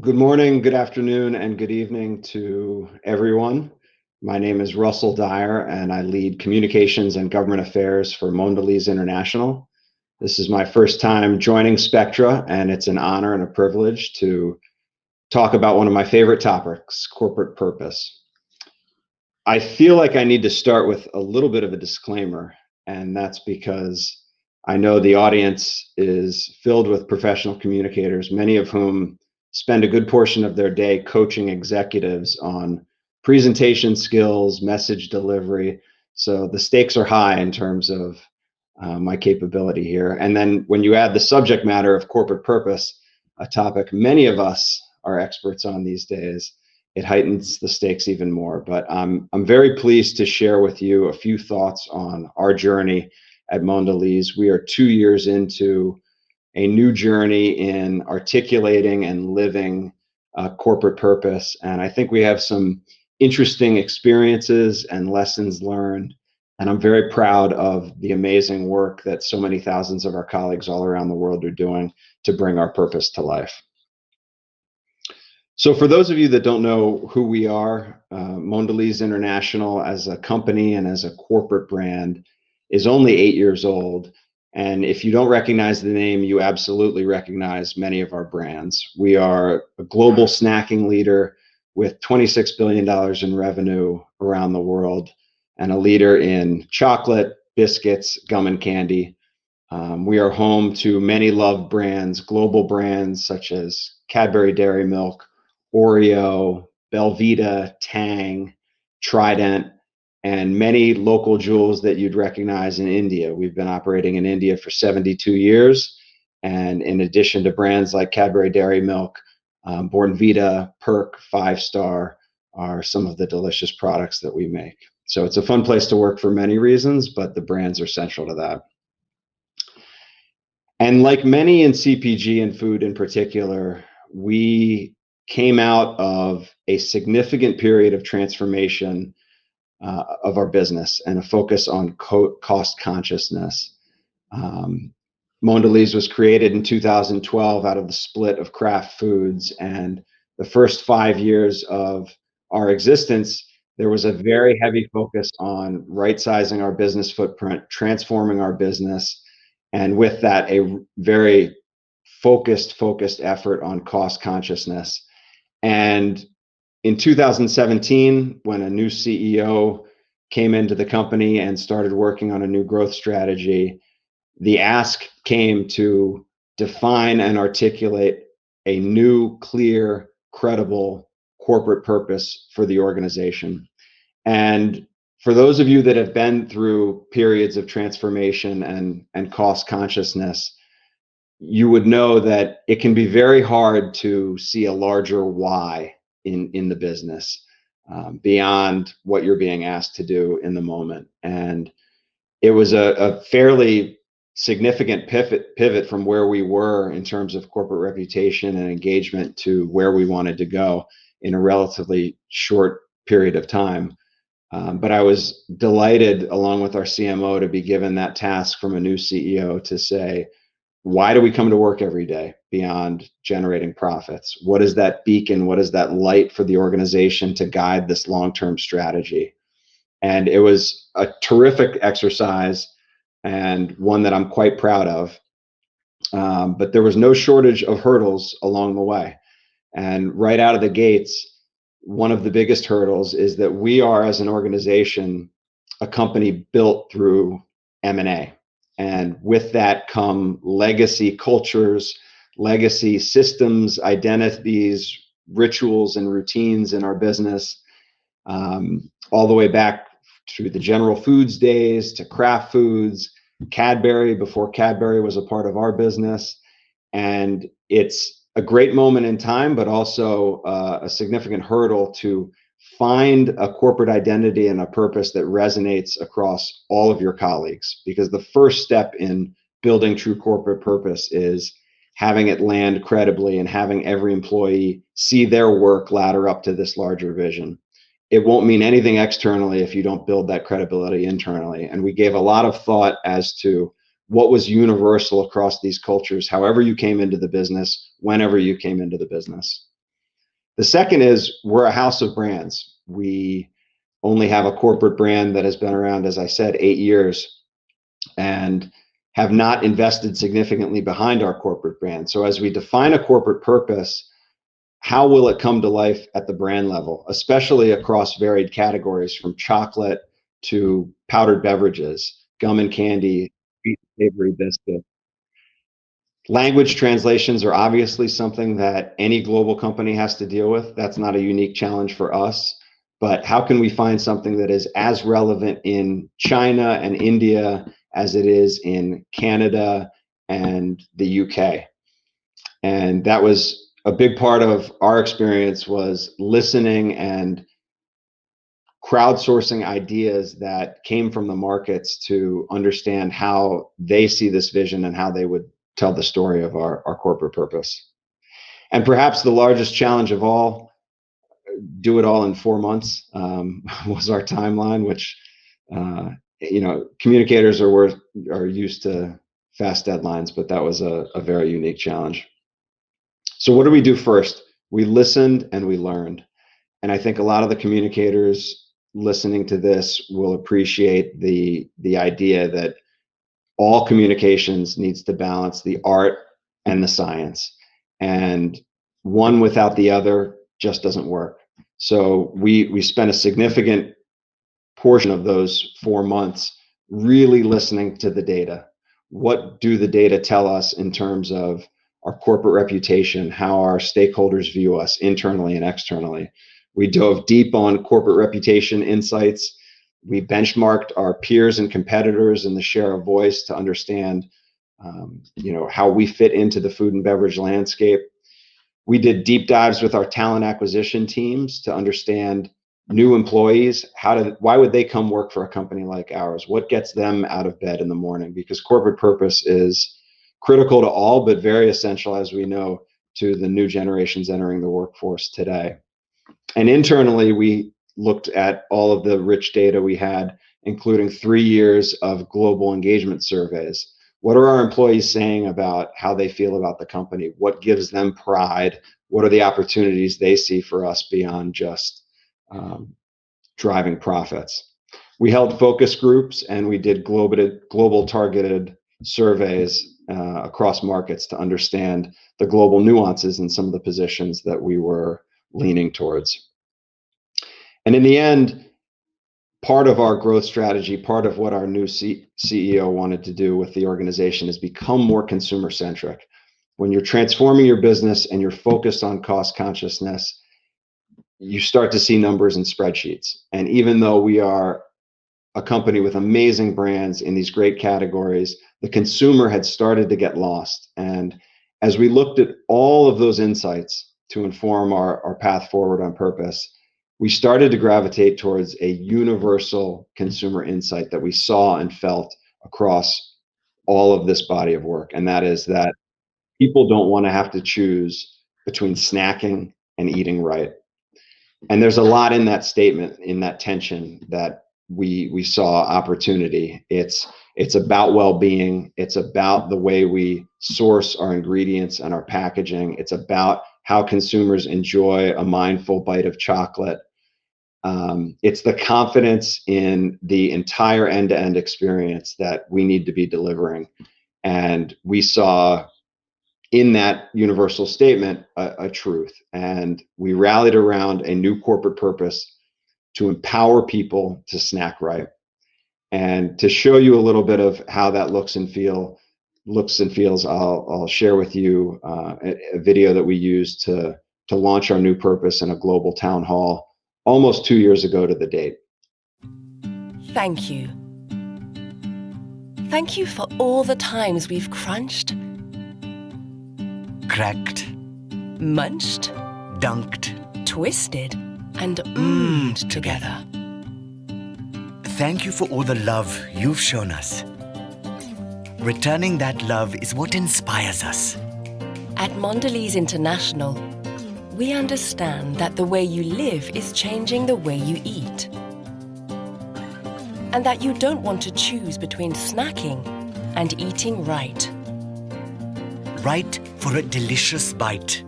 Good morning, good afternoon, and good evening to everyone. My name is Russell Dyer, and I lead communications and government affairs for Mondelez International. This is my first time joining SPECTRA, and it's an honor and a privilege to talk about one of my favorite topics, corporate purpose. I feel like I need to start with a little bit of a disclaimer, and that's because I know the audience is filled with professional communicators, many of whom spend a good portion of their day coaching executives on presentation skills, message delivery. So the stakes are high in terms of my capability here. And then when you add the subject matter of corporate purpose, a topic many of us are experts on these days, it heightens the stakes even more. But I'm very pleased to share with you a few thoughts on our journey at Mondelez. We are 2 years into a new journey in articulating and living corporate purpose. And I think we have some interesting experiences and lessons learned. And I'm very proud of the amazing work that so many thousands of our colleagues all around the world are doing to bring our purpose to life. So for those of you that don't know who we are, Mondelez International as a company and as a corporate brand is only 8 years old. And if you don't recognize the name, you absolutely recognize many of our brands. We are a global snacking leader with $26 billion in revenue around the world and a leader in chocolate, biscuits, gum, and candy. We are home to many loved brands, global brands such as Cadbury Dairy Milk, Oreo, Belvita, Tang, Trident, and many local jewels that you'd recognize in India. We've been operating in India for 72 years. And in addition to brands like Cadbury Dairy Milk, Bournvita, Perk, Five Star are some of the delicious products that we make. So it's a fun place to work for many reasons, but the brands are central to that. And like many in CPG and food in particular, we came out of a significant period of transformation of our business and a focus on cost consciousness. Mondelez was created in 2012 out of the split of Kraft Foods, and the first 5 years of our existence, there was a very heavy focus on right-sizing our business footprint, transforming our business, and with that, a very focused effort on cost consciousness. And in 2017, when a new CEO came into the company and started working on a new growth strategy, the ask came to define and articulate a new, clear, credible corporate purpose for the organization. And for those of you that have been through periods of transformation and cost consciousness, you would know that it can be very hard to see a larger why in the business beyond what you're being asked to do in the moment. And it was a fairly significant pivot from where we were in terms of corporate reputation and engagement to where we wanted to go in a relatively short period of time. But I was delighted, along with our CMO, to be given that task from a new CEO to say, why do we come to work every day beyond generating profits? What is that beacon? What is that light for the organization to guide this long-term strategy? And it was a terrific exercise and one that I'm quite proud of. But there was no shortage of hurdles along the way. And right out of the gates, one of the biggest hurdles is that we are, as an organization, a company built through M&A. And with that come legacy cultures, legacy systems, identities, rituals, and routines in our business, all the way back to the General Foods days, to Kraft Foods, Cadbury, before Cadbury was a part of our business. And it's a great moment in time, but also a significant hurdle to find a corporate identity and a purpose that resonates across all of your colleagues. Because the first step in building true corporate purpose is having it land credibly and having every employee see their work ladder up to this larger vision. It won't mean anything externally if you don't build that credibility internally. And we gave a lot of thought as to what was universal across these cultures, however you came into the business, whenever you came into the business. The second is we're a house of brands. We only have a corporate brand that has been around, as I said, 8 years, and have not invested significantly behind our corporate brand. So as we define a corporate purpose, how will it come to life at the brand level, especially across varied categories from chocolate to powdered beverages, gum and candy, sweet and savory biscuits? Language translations are obviously something that any global company has to deal with. That's not a unique challenge for us. But how can we find something that is as relevant in China and India as it is in Canada and the UK? And that was a big part of our experience, was listening and crowdsourcing ideas that came from the markets to understand how they see this vision and how they would tell the story of our corporate purpose. And perhaps the largest challenge of all, do it all in 4 months, was our timeline, which, communicators are used to fast deadlines, but that was a very unique challenge. So what do we do first? We listened and we learned. And I think a lot of the communicators listening to this will appreciate the idea that all communications needs to balance the art and the science, and one without the other just doesn't work. So we spent a significant portion of those 4 months really listening to the data. What do the data tell us in terms of our corporate reputation, how our stakeholders view us internally and externally? We dove deep on corporate reputation insights. We benchmarked our peers and competitors in the share of voice to understand, how we fit into the food and beverage landscape. We did deep dives with our talent acquisition teams to understand new employees. Why would they come work for a company like ours? What gets them out of bed in the morning? Because corporate purpose is critical to all, but very essential, as we know, to the new generations entering the workforce today. And internally, we looked at all of the rich data we had, including 3 years of global engagement surveys. What are our employees saying about how they feel about the company? What gives them pride? What are the opportunities they see for us beyond just driving profits? We held focus groups and we did global targeted surveys across markets to understand the global nuances in some of the positions that we were leaning towards. And in the end, part of our growth strategy, part of what our new CEO wanted to do with the organization is become more consumer centric. When you're transforming your business and you're focused on cost consciousness, you start to see numbers in spreadsheets. And even though we are a company with amazing brands in these great categories, the consumer had started to get lost. And as we looked at all of those insights to inform our path forward on purpose, we started to gravitate towards a universal consumer insight that we saw and felt across all of this body of work. And that is that people don't want to have to choose between snacking and eating right. And there's a lot in that statement, in that tension, that we saw opportunity. It's about well-being. It's about the way we source our ingredients and our packaging. It's about how consumers enjoy a mindful bite of chocolate. It's the confidence in the entire end-to-end experience that we need to be delivering. And we saw in that universal statement a truth. And we rallied around a new corporate purpose to empower people to snack right. And to show you a little bit of how that looks and feels, I'll share with you a video that we used to launch our new purpose in a global town hall almost 2 years ago to the date. Thank you. Thank you for all the times we've crunched, cracked, munched, dunked, twisted, and mmm'd together. Thank you for all the love you've shown us. Returning that love is what inspires us. At Mondelez International, we understand that the way you live is changing the way you eat. And that you don't want to choose between snacking and eating right. Right for a delicious bite.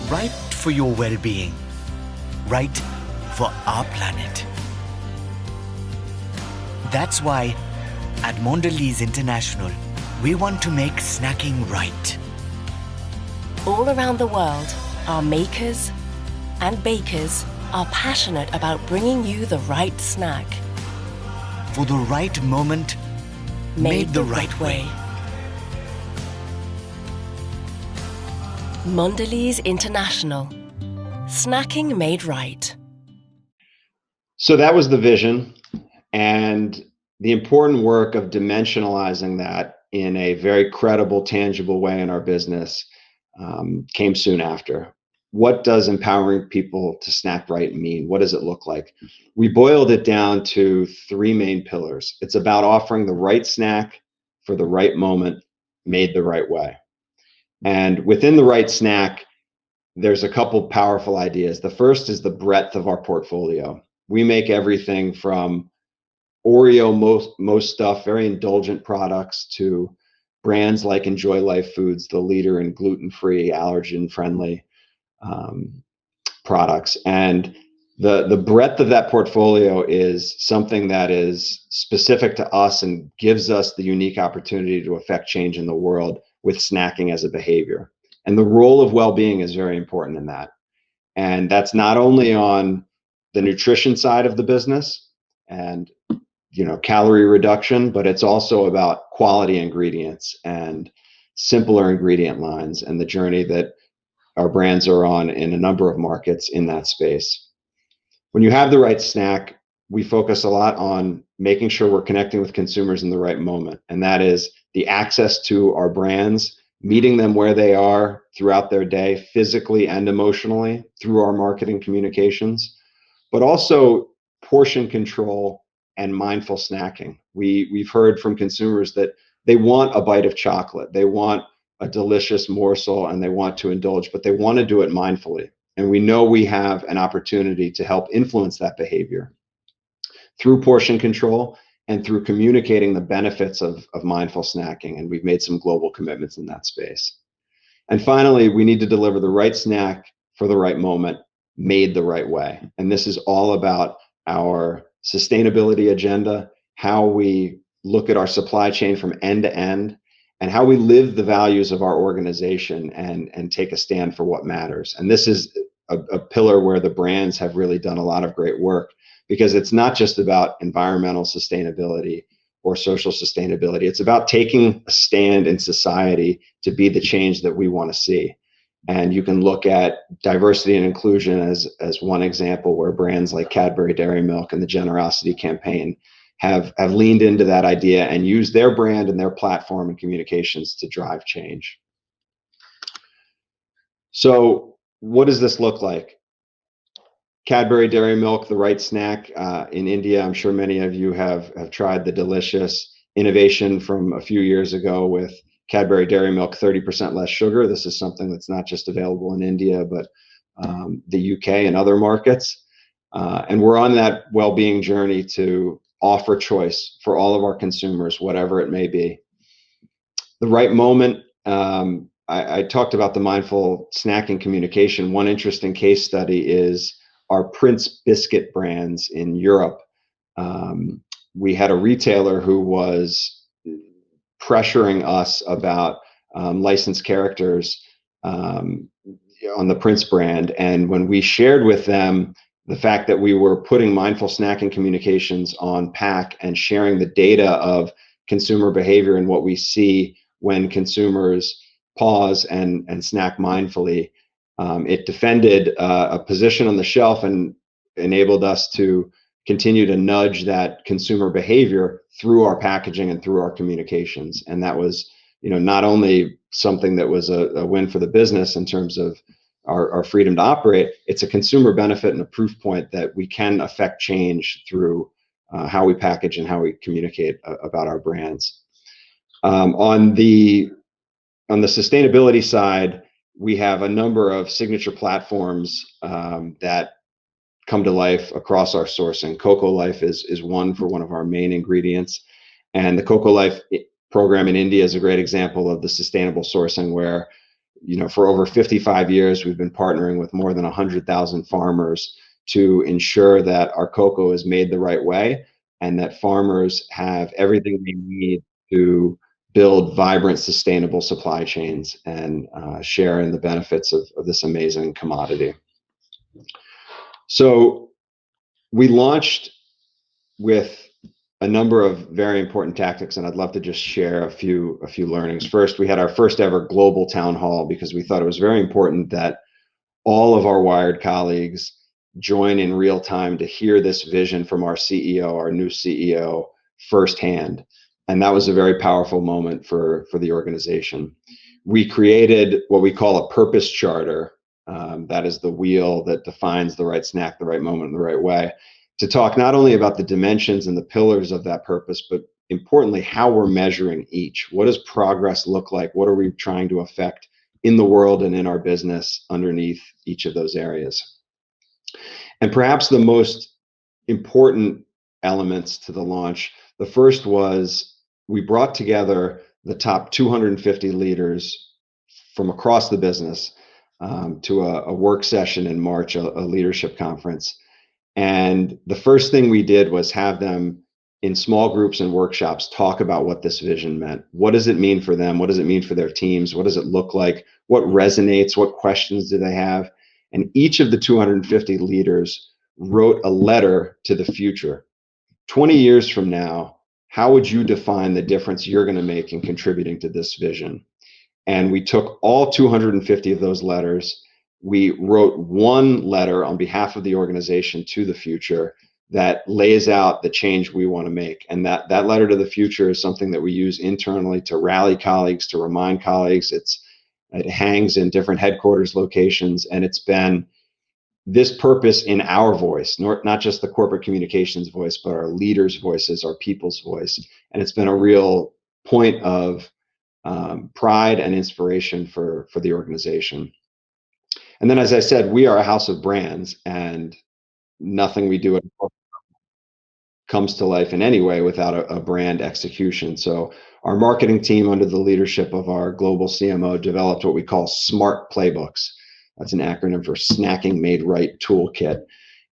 Right for your well-being, right for our planet. That's why at Mondelez International, we want to make snacking right. All around the world, our makers and bakers are passionate about bringing you the right snack. For the right moment, made the right way. Mondelez International. Snacking made right. So that was the vision, and the important work of dimensionalizing that in a very credible, tangible way in our business came soon after. What does empowering people to snack right mean? What does it look like? We boiled it down to three main pillars. It's about offering the right snack for the right moment, made the right way. And within the right snack, there's a couple powerful ideas. The first is the breadth of our portfolio. We make everything from Oreo most stuff, very indulgent products, to brands like Enjoy Life Foods, the leader in gluten-free, allergen-friendly products. And the breadth of that portfolio is something that is specific to us and gives us the unique opportunity to affect change in the world with snacking as a behavior. And the role of well-being is very important in that. And that's not only on the nutrition side of the business and calorie reduction, but it's also about quality ingredients and simpler ingredient lines and the journey that our brands are on in a number of markets in that space. When you have the right snack, we focus a lot on making sure we're connecting with consumers in the right moment. And that is the access to our brands, meeting them where they are throughout their day, physically and emotionally, through our marketing communications, but also portion control and mindful snacking. We've heard from consumers that they want a bite of chocolate, they want a delicious morsel, and they want to indulge, but they want to do it mindfully. And we know we have an opportunity to help influence that behavior through portion control and through communicating the benefits of mindful snacking. And we've made some global commitments in that space. And finally, we need to deliver the right snack for the right moment, made the right way. And this is all about our sustainability agenda, how we look at our supply chain from end to end, and how we live the values of our organization and take a stand for what matters. And this is a pillar where the brands have really done a lot of great work, because it's not just about environmental sustainability or social sustainability. It's about taking a stand in society to be the change that we want to see. And you can look at diversity and inclusion as one example, where brands like Cadbury Dairy Milk and the Generosity Campaign have leaned into that idea and used their brand and their platform and communications to drive change. So what does this look like? Cadbury Dairy Milk, the right snack. In India, I'm sure many of you have tried the delicious innovation from a few years ago with Cadbury Dairy Milk, 30% less sugar. This is something that's not just available in India, but the UK and other markets. And we're on that well-being journey to offer choice for all of our consumers, whatever it may be. The right moment. I talked about the mindful snacking communication. One interesting case study is our Prince biscuit brands in Europe. We had a retailer who was pressuring us about licensed characters on the Prince brand. And when we shared with them the fact that we were putting mindful snacking communications on pack and sharing the data of consumer behavior and what we see when consumers pause and snack mindfully, it defended a position on the shelf and enabled us to continue to nudge that consumer behavior through our packaging and through our communications. And that was, not only something that was a win for the business in terms of our freedom to operate, it's a consumer benefit and a proof point that we can affect change through how we package and how we communicate about our brands. On the sustainability side, we have a number of signature platforms that come to life across our sourcing. Cocoa Life is one for one of our main ingredients. And the Cocoa Life program in India is a great example of the sustainable sourcing, where for over 55 years, we've been partnering with more than 100,000 farmers to ensure that our cocoa is made the right way and that farmers have everything they need to build vibrant, sustainable supply chains and share in the benefits of this amazing commodity. So we launched with a number of very important tactics, and I'd love to just share a few learnings. First, we had our first ever global town hall because we thought it was very important that all of our Wired colleagues join in real time to hear this vision from our CEO, our new CEO, firsthand. And that was a very powerful moment for the organization. We created what we call a purpose charter. That is the wheel that defines the right snack, the right moment, in the right way, to talk not only about the dimensions and the pillars of that purpose, but importantly, how we're measuring each. What does progress look like? What are we trying to affect in the world and in our business underneath each of those areas? And perhaps the most important elements to the launch, the first was we brought together the top 250 leaders from across the business to a work session in March, a leadership conference. And the first thing we did was have them in small groups and workshops talk about what this vision meant. What does it mean for them? What does it mean for their teams? What does it look like? What resonates? What questions do they have? And each of the 250 leaders wrote a letter to the future. 20 years from now, how would you define the difference you're going to make in contributing to this vision? And we took all 250 of those letters. We wrote one letter on behalf of the organization to the future that lays out the change we want to make. And that letter to the future is something that we use internally to rally colleagues, to remind colleagues. It hangs in different headquarters locations, and it's been this purpose in our voice, not just the corporate communications voice, but our leaders' voices, our people's voice. And it's been a real point of pride and inspiration for the organization. And then, as I said, we are a house of brands, and nothing we do comes to life in any way without a brand execution. So our marketing team, under the leadership of our global CMO, developed what we call SMART Playbooks. That's an acronym for Snacking Made Right Toolkit.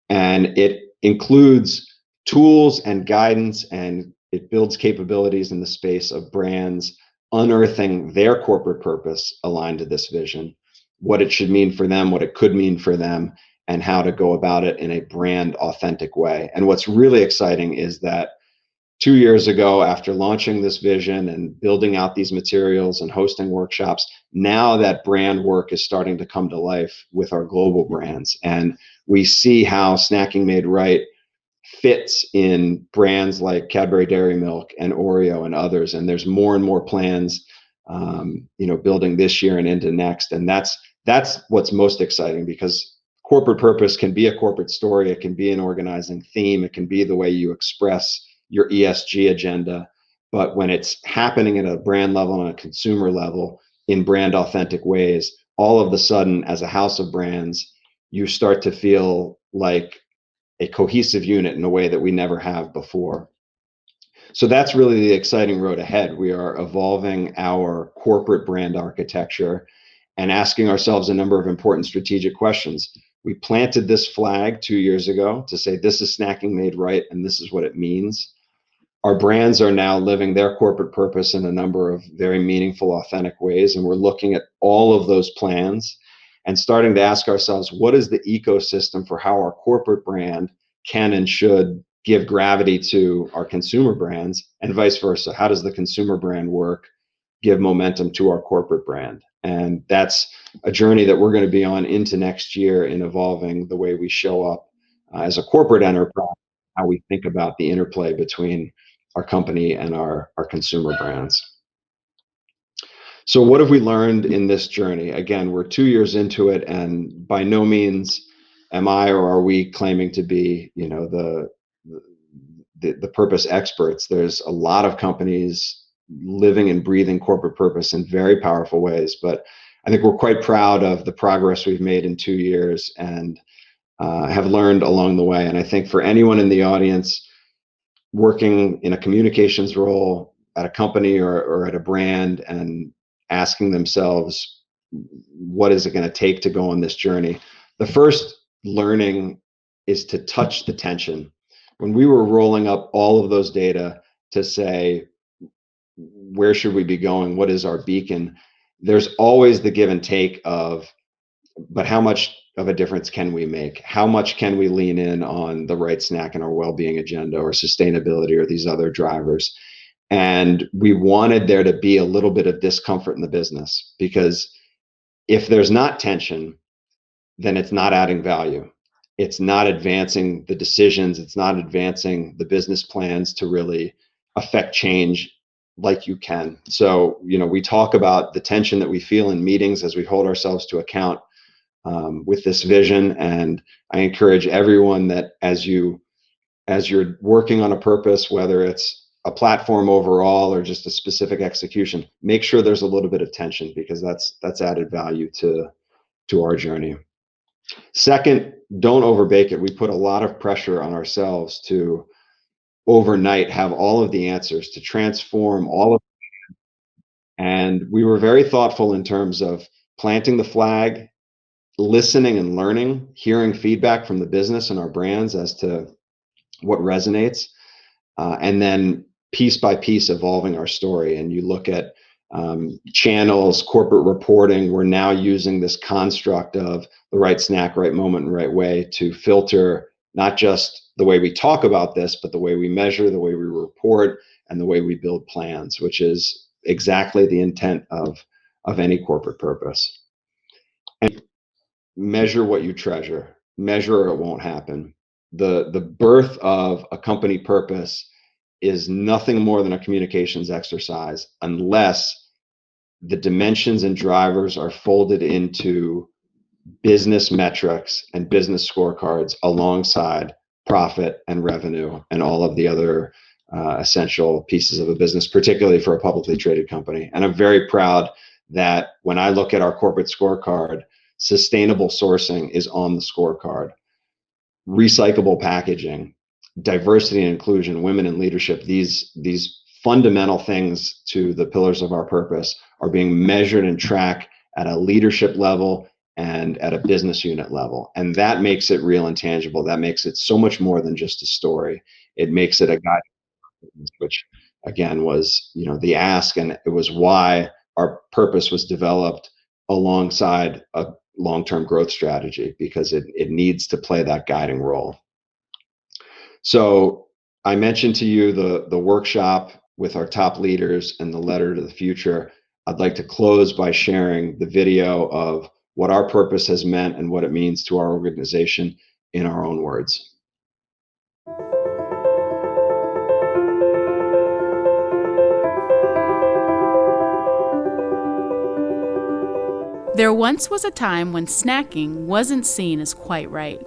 And it includes tools and guidance, and it builds capabilities in the space of brands unearthing their corporate purpose aligned to this vision, what it should mean for them, what it could mean for them, and how to go about it in a brand authentic way. And what's really exciting is that 2 years ago, after launching this vision and building out these materials and hosting workshops, now that brand work is starting to come to life with our global brands. And we see how Snacking Made Right fits in brands like Cadbury Dairy Milk and Oreo and others. And there's more and more plans, building this year and into next. And that's what's most exciting, because corporate purpose can be a corporate story. It can be an organizing theme. It can be the way you express your ESG agenda. But when it's happening at a brand level and a consumer level in brand authentic ways, all of a sudden, as a house of brands, you start to feel like a cohesive unit in a way that we never have before. So that's really the exciting road ahead. We are evolving our corporate brand architecture and asking ourselves a number of important strategic questions. We planted this flag 2 years ago to say this is Snacking Made Right, and this is what it means. Our brands are now living their corporate purpose in a number of very meaningful, authentic ways, and we're looking at all of those plans and starting to ask ourselves, what is the ecosystem for how our corporate brand can and should give gravity to our consumer brands, and vice versa? How does the consumer brand work, give momentum to our corporate brand? And that's a journey that we're going to be on into next year in evolving the way we show up as a corporate enterprise, how we think about the interplay between our company and our consumer brands. So what have we learned in this journey? Again, we're 2 years into it, and by no means am I or are we claiming to be, the purpose experts. There's a lot of companies living and breathing corporate purpose in very powerful ways, but I think we're quite proud of the progress we've made in 2 years and have learned along the way. And I think for anyone in the audience working in a communications role at a company or at a brand and asking themselves, what is it going to take to go on this journey? The first learning is to touch the tension. When we were rolling up all of those data to say, where should we be going? What is our beacon? There's always the give and take of, but how much of a difference can we make? How much can we lean in on the right snack in our well-being agenda or sustainability or these other drivers? And we wanted there to be a little bit of discomfort in the business, because if there's not tension, then it's not adding value. It's not advancing the decisions. It's not advancing the business plans to really affect change like you can. So, we talk about the tension that we feel in meetings as we hold ourselves to account with this vision. And I encourage everyone that as you're working on a purpose, whether it's a platform overall or just a specific execution, make sure there's a little bit of tension, because that's added value to our journey. Second, don't overbake it. We put a lot of pressure on ourselves to overnight have all of the answers, to transform all of, and we were very thoughtful in terms of planting the flag, listening and learning, hearing feedback from the business and our brands as to what resonates, and then piece by piece evolving our story. And you look at channels, corporate reporting, we're now using this construct of the right snack, right moment, and right way to filter not just the way we talk about this, but the way we measure, the way we report, and the way we build plans, which is exactly the intent of any corporate purpose. And measure what you treasure. Measure or it won't happen. The birth of a company purpose is nothing more than a communications exercise unless the dimensions and drivers are folded into business metrics and business scorecards alongside profit and revenue and all of the other essential pieces of a business, particularly for a publicly traded company. And I'm very proud that when I look at our corporate scorecard, sustainable sourcing is on the scorecard. Recyclable packaging, diversity and inclusion, women in leadership, these fundamental things to the pillars of our purpose are being measured and tracked at a leadership level and at a business unit level. And that makes it real and tangible. That makes it so much more than just a story. It makes it a guide, which again was, the ask, and it was why our purpose was developed alongside a long-term growth strategy, because it needs to play that guiding role. So I mentioned to you the workshop with our top leaders and the letter to the future. I'd like to close by sharing the video of what our purpose has meant and what it means to our organization in our own words. There once was a time when snacking wasn't seen as quite right.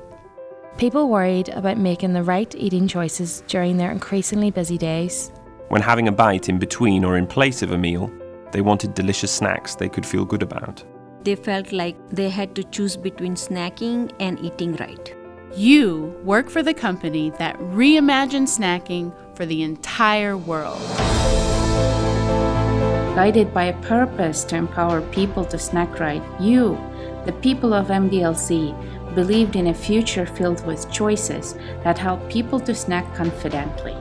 People worried about making the right eating choices during their increasingly busy days. When having a bite in between or in place of a meal, they wanted delicious snacks they could feel good about. They felt like they had to choose between snacking and eating right. You work for the company that reimagined snacking for the entire world. Guided by a purpose to empower people to snack right, you, the people of MDLC, believed in a future filled with choices that help people to snack confidently.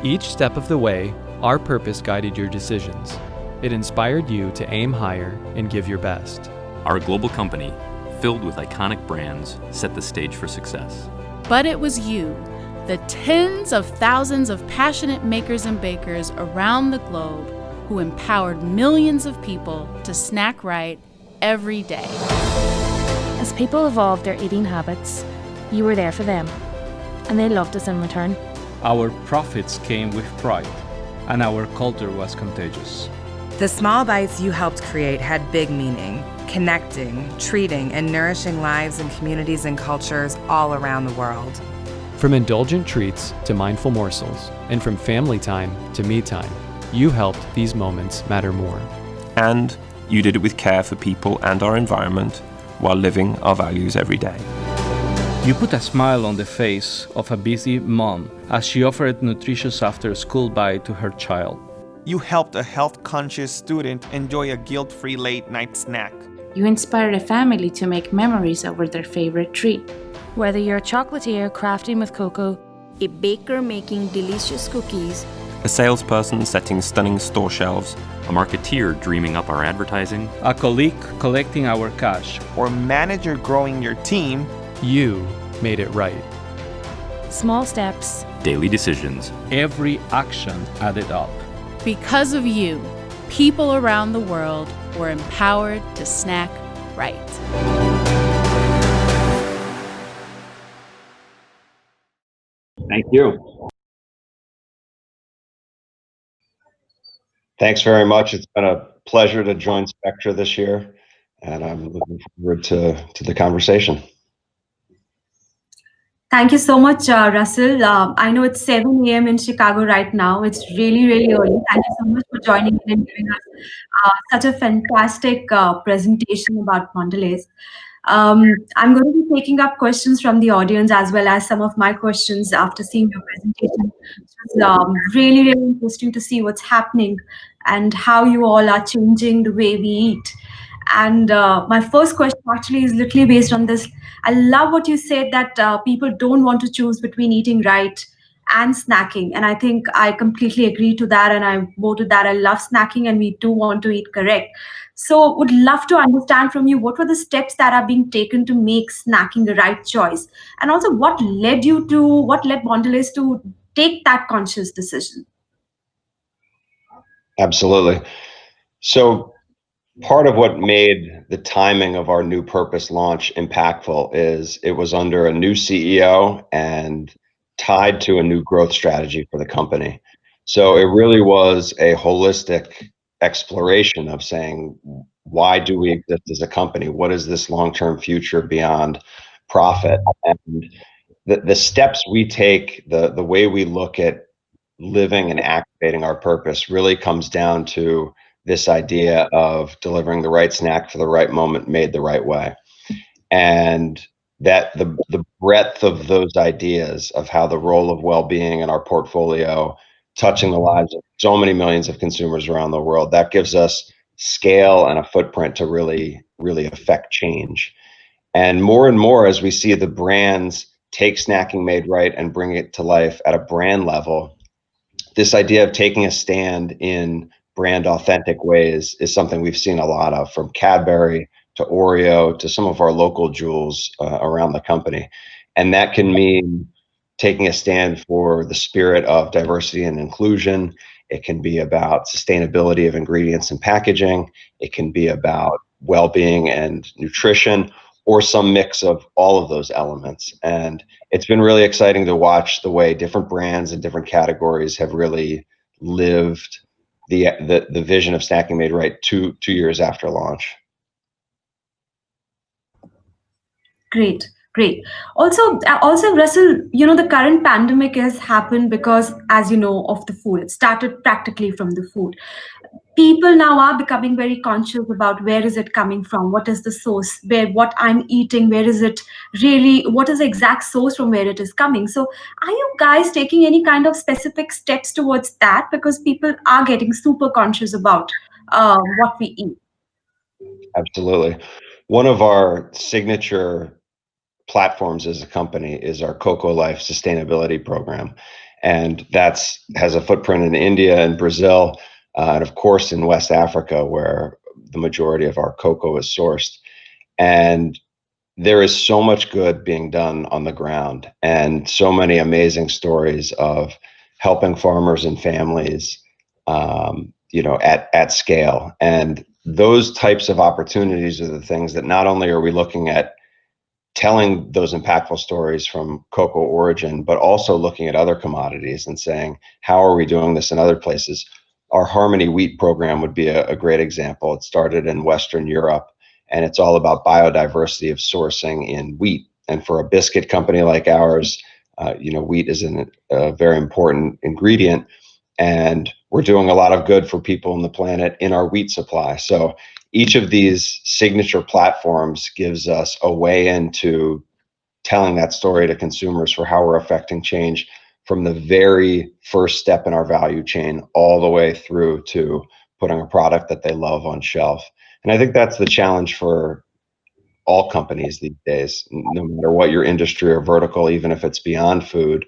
Each step of the way, our purpose guided your decisions. It inspired you to aim higher and give your best. Our global company, filled with iconic brands, set the stage for success. But it was you, the tens of thousands of passionate makers and bakers around the globe, who empowered millions of people to snack right every day. As people evolved their eating habits, you were there for them, and they loved us in return. Our profits came with pride, and our culture was contagious. The small bites you helped create had big meaning, connecting, treating, and nourishing lives and communities and cultures all around the world. From indulgent treats to mindful morsels, and from family time to me time, you helped these moments matter more. And you did it with care for people and our environment while living our values every day. You put a smile on the face of a busy mom as she offered nutritious after-school bite to her child. You helped a health-conscious student enjoy a guilt-free late-night snack. You inspired a family to make memories over their favorite treat. Whether you're a chocolatier crafting with cocoa, a baker making delicious cookies, a salesperson setting stunning store shelves, a marketeer dreaming up our advertising, a colleague collecting our cash, or a manager growing your team, you made it right. small steps, daily decisions, every action added up. Because of you, people around the world were empowered to snack right. Thank you. Thanks very much. It's been a pleasure to join SPECTRA this year, and I'm looking forward to the conversation. Thank you so much, Russell. I know it's 7 a.m. in Chicago right now. It's really, really early. Thank you so much for joining in and giving us such a fantastic presentation about Mondelez. I'm going to be taking up questions from the audience as well as some of my questions after seeing your presentation. It was really, really interesting to see what's happening and how you all are changing the way we eat. And my first question actually is literally based on this. I love what you said that people don't want to choose between eating right and snacking. And I think I completely agree to that. And I voted that. I love snacking and we do want to eat correct. So would love to understand from you, what were the steps that are being taken to make snacking the right choice? And also what led Mondelez to take that conscious decision? Absolutely. So part of what made the timing of our new purpose launch impactful is it was under a new CEO and tied to a new growth strategy for the company. So it really was a holistic exploration of saying, why do we exist as a company? What is this long-term future beyond profit? And the steps we take, the way we look at living and activating our purpose really comes down to this idea of delivering the right snack for the right moment made the right way. And that the breadth of those ideas of how the role of well-being in our portfolio touching the lives of so many millions of consumers around the world, that gives us scale and a footprint to really affect change. And more as we see the brands take Snacking Made Right and bring it to life at a brand level, this idea of taking a stand in brand authentic ways is something we've seen a lot of, from Cadbury to Oreo to some of our local jewels around the company. And that can mean taking a stand for the spirit of diversity and inclusion. It can be about sustainability of ingredients and packaging. It can be about well-being and nutrition, or some mix of all of those elements. And it's been really exciting to watch the way different brands and different categories have really lived the vision of Snacking Made Right two years after launch. Great. Also, Russell, the current pandemic has happened because, as you know, of the food. It started practically from the food. People now are becoming very conscious about where is it coming from, what is the source, what I'm eating, where is it really, what is the exact source from where it is coming. So are you guys taking any kind of specific steps towards that? Because people are getting super conscious about what we eat. Absolutely. One of our signature platforms as a company is our Cocoa Life sustainability program. And has a footprint in India and Brazil, and of course in West Africa, where the majority of our cocoa is sourced. And there is so much good being done on the ground, and so many amazing stories of helping farmers and families, at scale. And those types of opportunities are the things that not only are we looking at telling those impactful stories from cocoa origin, but also looking at other commodities and saying, how are we doing this in other places? Our Harmony Wheat program would be a great example. It started in Western Europe, and it's all about biodiversity of sourcing in wheat. And for a biscuit company like ours, wheat is a very important ingredient, and we're doing a lot of good for people on the planet in our wheat supply. So each of these signature platforms gives us a way into telling that story to consumers for how we're affecting change from the very first step in our value chain all the way through to putting a product that they love on shelf. And I think that's the challenge for all companies these days, no matter what your industry or vertical, even if it's beyond food,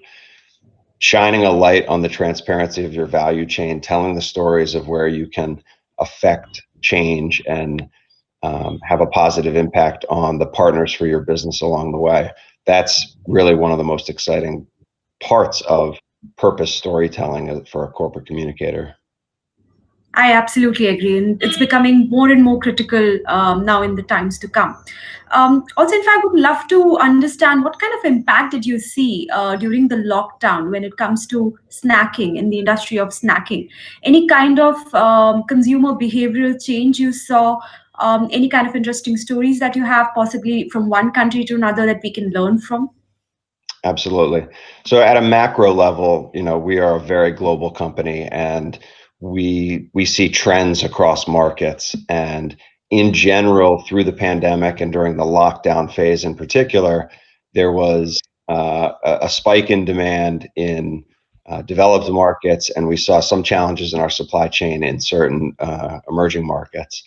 shining a light on the transparency of your value chain, telling the stories of where you can affect change and have a positive impact on the partners for your business along the way. That's really one of the most exciting parts of purpose storytelling for a corporate communicator. I absolutely agree, and it's becoming more and more critical now in the times to come. Also, in fact, would love to understand what kind of impact did you see during the lockdown when it comes to snacking in the industry of snacking? Any kind of consumer behavioral change you saw? Any kind of interesting stories that you have, possibly from one country to another, that we can learn from? Absolutely. So at a macro level, we are a very global company, and we see trends across markets. And in general, through the pandemic and during the lockdown phase in particular, there was a spike in demand in developed markets, and we saw some challenges in our supply chain in certain emerging markets.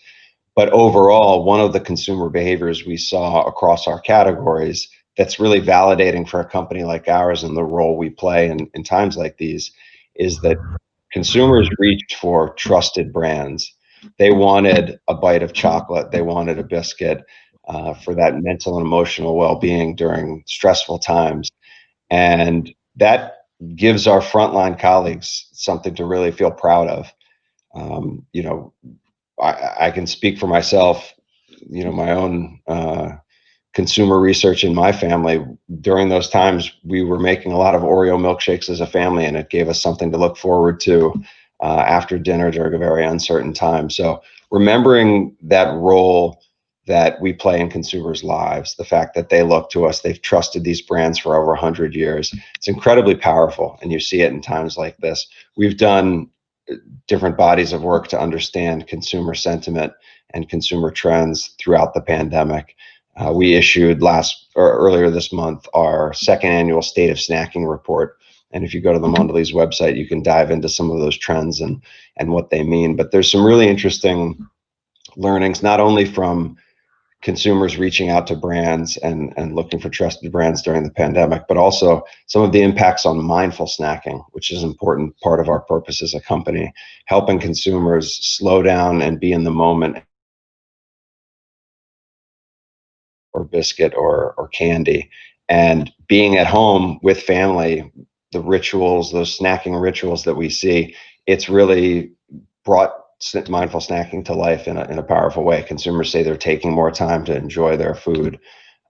But overall, one of the consumer behaviors we saw across our categories that's really validating for a company like ours and the role we play in times like these is that consumers reached for trusted brands. They wanted a bite of chocolate. They wanted a biscuit for that mental and emotional well-being during stressful times. And that gives our frontline colleagues something to really feel proud of. I can speak for myself, my own consumer research in my family. During those times, we were making a lot of Oreo milkshakes as a family, and it gave us something to look forward to after dinner during a very uncertain time. So remembering that role that we play in consumers' lives, the fact that they look to us, they've trusted these brands for over 100 years, it's incredibly powerful. And you see it in times like this. We've done different bodies of work to understand consumer sentiment and consumer trends throughout the pandemic. We issued earlier this month our second annual State of Snacking report. And if you go to the Mondelez website, you can dive into some of those trends and what they mean. But there's some really interesting learnings, not only from consumers reaching out to brands and looking for trusted brands during the pandemic, but also some of the impacts on mindful snacking, which is an important part of our purpose as a company, helping consumers slow down and be in the moment, or biscuit or candy, and being at home with family, the rituals, those snacking rituals that we see, it's really brought mindful snacking to life in a powerful way. Consumers say they're taking more time to enjoy their food.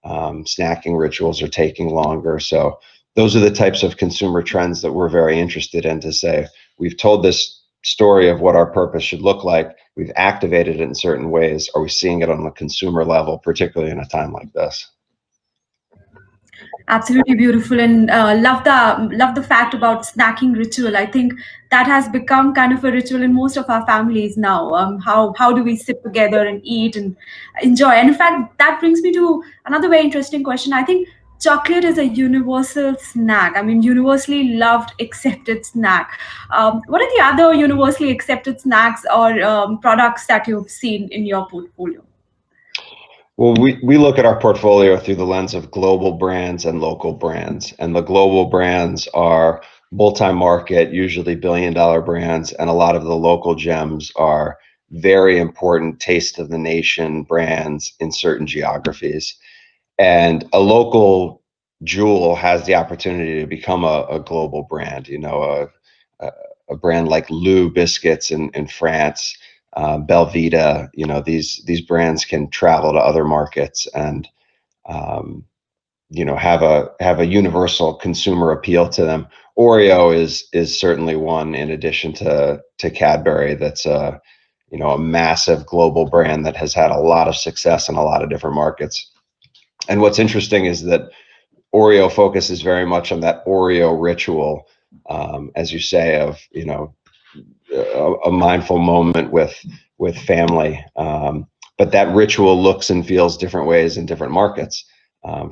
Snacking rituals are taking longer. So those are the types of consumer trends that we're very interested in, to say, we've told this story of what our purpose should look like. We've activated it in certain ways. Are we seeing it on the consumer level, particularly in a time like this? Absolutely beautiful, and love the fact about snacking ritual. I think that has become kind of a ritual in most of our families now. How do we sit together and eat and enjoy? And in fact, that brings me to another very interesting question. I think chocolate is a universal snack. I mean, universally loved, accepted snack. What are the other universally accepted snacks or products that you've seen in your portfolio? Well, we look at our portfolio through the lens of global brands and local brands. And the global brands are multi-market, usually billion-dollar brands, and a lot of the local gems are very important taste of the nation brands in certain geographies. And a local jewel has the opportunity to become a global brand. A brand like Lou biscuits in France, Belvita, these brands can travel to other markets and have a universal consumer appeal to them. Oreo is certainly one, in addition to Cadbury, that's a massive global brand that has had a lot of success in a lot of different markets. And what's interesting is that Oreo focuses very much on that Oreo ritual, as you say, of a mindful moment with family. But that ritual looks and feels different ways in different markets.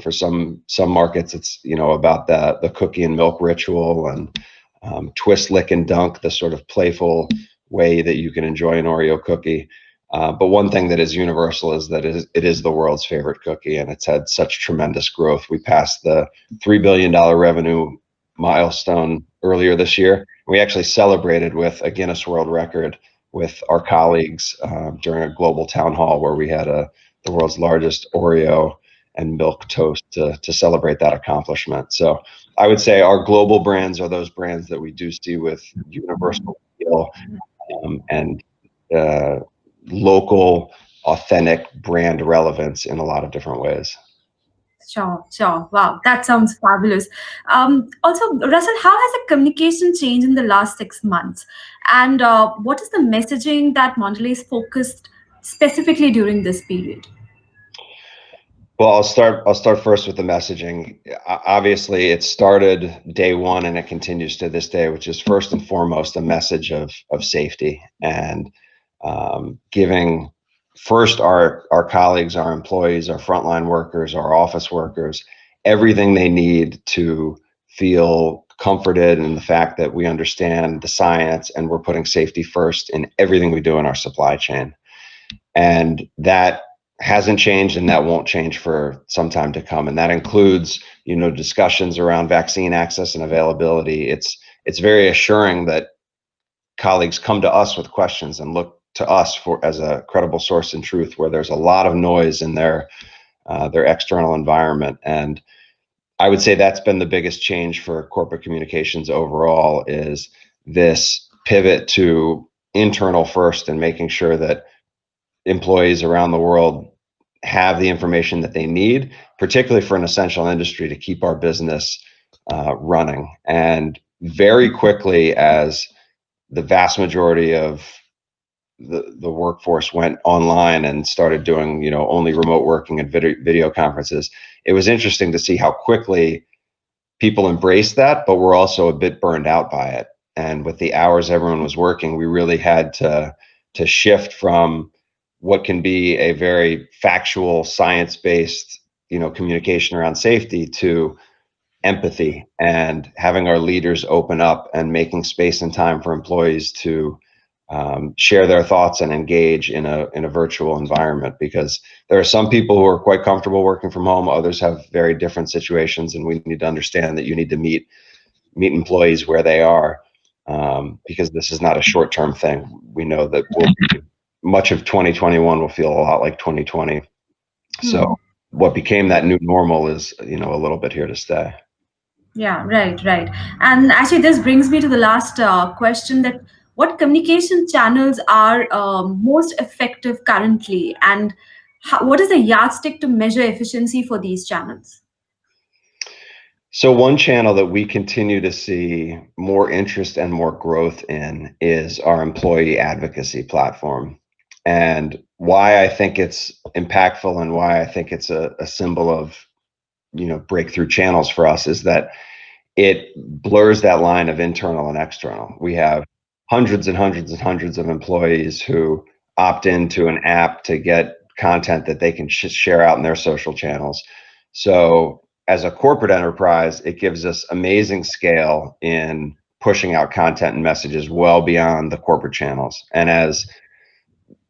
For some markets, it's about the cookie and milk ritual, and twist, lick, and dunk, the sort of playful way that you can enjoy an Oreo cookie. But one thing that is universal is that it is the world's favorite cookie, and it's had such tremendous growth. We passed the $3 billion revenue milestone earlier this year. We actually celebrated with a Guinness World Record with our colleagues during a global town hall where we had the world's largest Oreo and milk toast to celebrate that accomplishment. So I would say our global brands are those brands that we do see with universal appeal and local, authentic brand relevance in a lot of different ways. Sure, sure. Wow, that sounds fabulous. Also, Russell, how has the communication changed in the last 6 months? And what is the messaging that Mondelez focused specifically during this period? Well, I'll start first with the messaging. Obviously, it started day one and it continues to this day, which is first and foremost a message of safety and giving first our colleagues, our employees, our frontline workers, our office workers, everything they need to feel comforted in the fact that we understand the science and we're putting safety first in everything we do in our supply chain. And that hasn't changed and that won't change for some time to come. And that includes, discussions around vaccine access and availability. It's very assuring that colleagues come to us with questions and look to us as a credible source in truth where there's a lot of noise in their external environment. And I would say that's been the biggest change for corporate communications overall, is this pivot to internal first and making sure that employees around the world have the information that they need, particularly for an essential industry, to keep our business running. And very quickly, as the vast majority of the workforce went online and started doing, only remote working and video conferences, it was interesting to see how quickly people embraced that, but were also a bit burned out by it. And with the hours everyone was working, we really had to shift from what can be a very factual, science-based, communication around safety to empathy and having our leaders open up and making space and time for employees to share their thoughts and engage in a virtual environment, because there are some people who are quite comfortable working from home. Others have very different situations, and we need to understand that you need to meet employees where they are, because this is not a short-term thing. We know that much of 2021 will feel a lot like 2020. So what became that new normal is, a little bit here to stay. Yeah, right. And actually, this brings me to the last question: that what communication channels are most effective currently, and what is the yardstick to measure efficiency for these channels? So one channel that we continue to see more interest and more growth in is our employee advocacy platform. And why I think it's impactful and why I think it's a symbol of, breakthrough channels for us is that it blurs that line of internal and external. We have hundreds and hundreds and hundreds of employees who opt into an app to get content that they can share out in their social channels. So as a corporate enterprise, it gives us amazing scale in pushing out content and messages well beyond the corporate channels. And as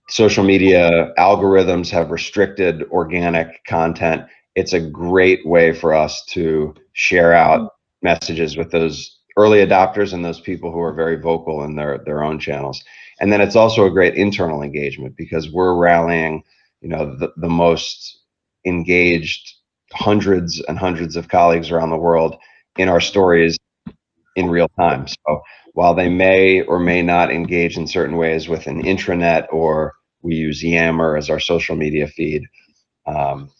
social media algorithms have restricted organic content, it's a great way for us to share out messages with those early adopters and those people who are very vocal in their own channels. And then it's also a great internal engagement because we're rallying, the most engaged hundreds and hundreds of colleagues around the world in our stories in real time. So while they may or may not engage in certain ways with an intranet, or we use Yammer as our social media feed,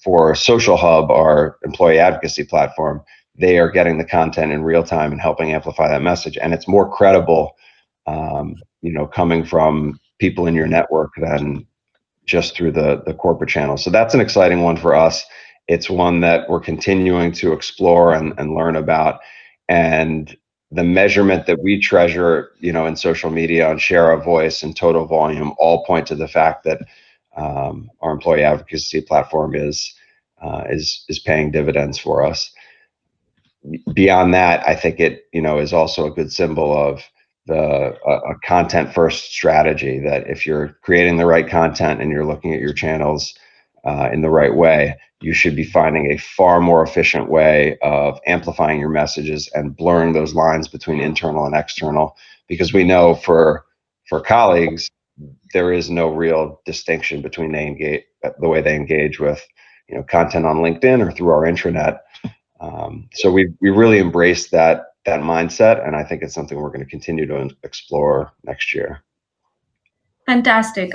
for Social Hub, our employee advocacy platform, they are getting the content in real time and helping amplify that message. And it's more credible, coming from people in your network than just through the corporate channel. So that's an exciting one for us. It's one that we're continuing to explore and learn about. And the measurement that we treasure, in social media on share of voice and total volume all point to the fact that our employee advocacy platform is paying dividends for us. Beyond that, I think it, is also a good symbol of a content first strategy, that if you're creating the right content and you're looking at your channels in the right way, you should be finding a far more efficient way of amplifying your messages and blurring those lines between internal and external, because we know for colleagues, there is no real distinction between the way they engage with content on LinkedIn or through our intranet. So we really embraced that mindset, and I think it's something we're going to continue to explore next year. Fantastic.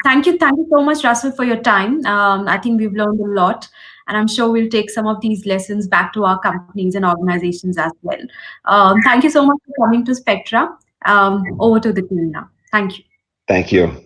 Thank you so much, Russell, for your time. I think we've learned a lot, and I'm sure we'll take some of these lessons back to our companies and organizations as well. Thank you so much for coming to Spectra. Over to the team now. Thank you. Thank you.